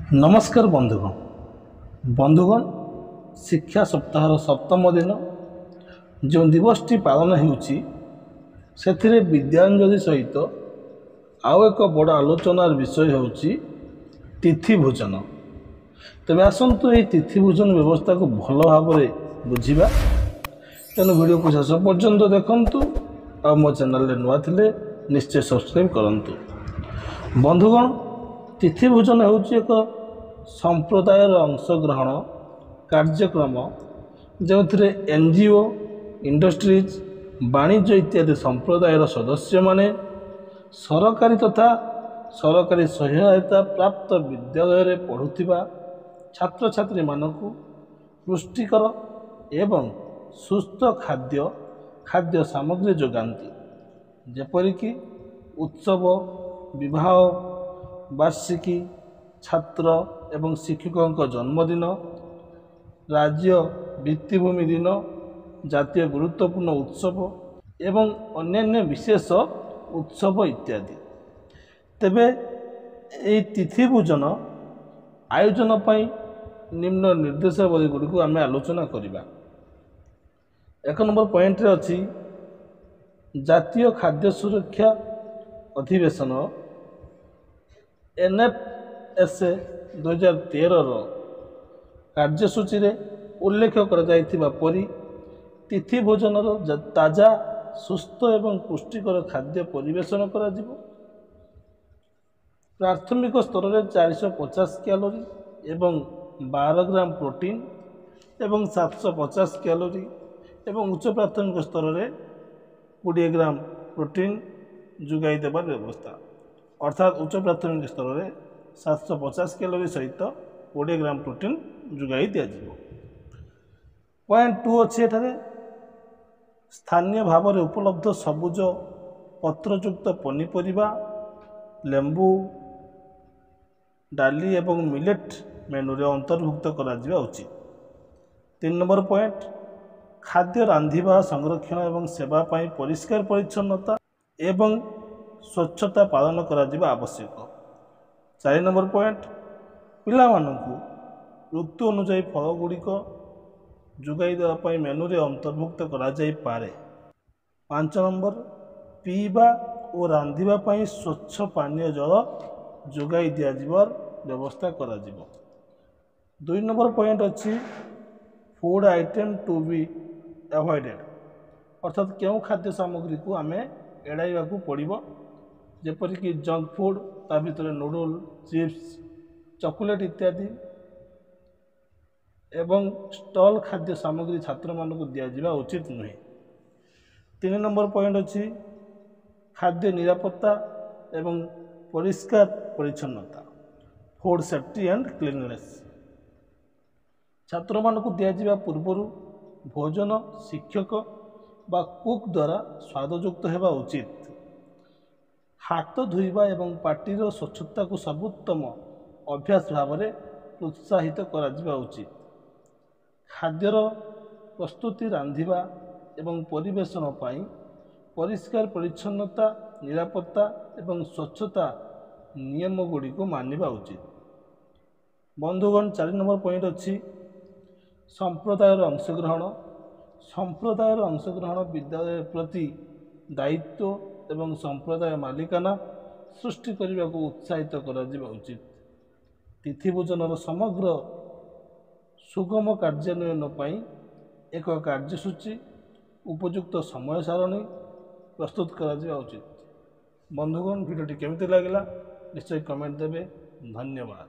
नमस्कार बंधुगण शिक्षा सप्ताहर सप्तम दिन जो दिवसटी पालन होउछि सेथिरे विद्यांजलि सहित आउ एक बड़ आलोचनार विषय होउछि तिथि भोजन। तेज आसतु ये तिथि भोजन व्यवस्था को भल भाव बुझा तेणु वीडियो को शेष पर्यंत देखंतु आ मो चैनल नुआ थिले निश्चय सब्सक्राइब करंतु। बंधुगण तिथि भोजन होउछि एक संप्रदायर अंशग्रहण कार्यक्रम जो एनजीओ इंडस्ट्रीज वाणिज्य इत्यादि संप्रदायर सदस्य माने सरकारी तथा सरकारी सहायता प्राप्त विद्यालय पढ़ुथिबा छात्र छात्री मानकु पुष्टिकर एवं सुस्थ खाद्य सामग्री जोगांती जेपरिकी उत्सव विवाह वार्षिकी छात्र एवं शिक्षकों जन्मदिन राज्य भित्तिभूमि दिन जातीय गुरुत्वपूर्ण उत्सव एवं अन्यान्य विशेष उत्सव इत्यादि। तेबे এই तिथि भोजन आयोजन पई निम्न निर्देशावली गुडी को आमे आलोचना करिबा। एक नंबर पॉइंट रे अछि जातीय खाद्य सुरक्षा अधिवेशन एनएफएसए 2013 कार्यसूची रे उल्लेख कर जाइथिबा परि तिथि भोजन ताजा सुस्थ एवं पुष्टिकर खाद्य परिवेशन करा जिवो। प्राथमिक स्तर रे 450 कैलोरी एवं 12 ग्राम प्रोटीन एवं 750 कैलोरी एवं उच्च प्राथमिक स्तर रे 20 ग्राम प्रोटीन जुगाई देबार व्यवस्था अर्थात उच्च प्राथमिक स्तर रे 750 कैलोरी सहित 20 ग्राम प्रोटीन जुगाई दिया जिवो। पॉइंट 2 अछि एठारे स्थानीय भाव में उपलब्ध सबुज पत्रयुक्त पनीपरिबा लेंबू डाली एवं मिलेट मेनू रे अंतर्भुक्त करा जिवा उचित। 3 नंबर पॉइंट खाद्य रांधिबा संरक्षण एवं सेवा पाई परिष्कार परिच्छन्नता एवं स्वच्छता पालन करा जिवा आवश्यक। 4 नंबर पॉइंट पिला मानकु ऋतु अनुसार फल गुड़िक जुगाई देवाई मेनू रे अंतर्भुक्त करा जाई पारे। 5 नंबर पीवा और रांधिबा पाई स्वच्छ पानीय जल जुगाई दिया जिवार व्यवस्था करा जिवो। 2 नंबर पॉइंट अछि food item to be avoided अर्थात केउ खाद्य सामग्री को आमे एड़ाइबा को पड़िबो जेपरिकी जंक फूड ता भितर नूडल चिप्स चॉकलेट इत्यादि एवं स्टॉल खाद्य सामग्री छात्र मानक दिया जिबा उचित नुहे। 3 नंबर पॉइंट अछि खाद्य निरापत्ता एवं परिष्कार परिच्छन्नता फूड सेफ्टी एंड क्लीननेस छात्र मानक दिया जिबा पूर्वरु भोजन शिक्षक बा कुक द्वारा स्वादयुक्त हेबा उचित। हाथ धोइबा एवं पार्टीर स्वच्छता को सर्वोत्तम अभ्यास भाव में प्रोत्साहित करा जिबा उचित। खाद्यर प्रस्तुति रांधिबा एवं परिवेशन पाई परिष्कार परिच्छन्नता निरापत्ता एवं स्वच्छता नियम गुड़ी को मानिबा उचित। बंधुगण 4 नंबर पॉइंट अछि संप्रदायर अंशग्रहण विद्यालय प्रति दायित्व एवं संप्रदाय मालिकाना सृष्टि करने को उत्साहित करा जिबा उचित। तिथि भोजन समग्र सुगम कार्यान्वयन पाई एक कार्यसूची उपयुक्त समय सारणी प्रस्तुत करा जिबा उचित। बंधुगण वीडियोटी केमिति लागिला निश्चय कमेंट देबे। धन्यवाद।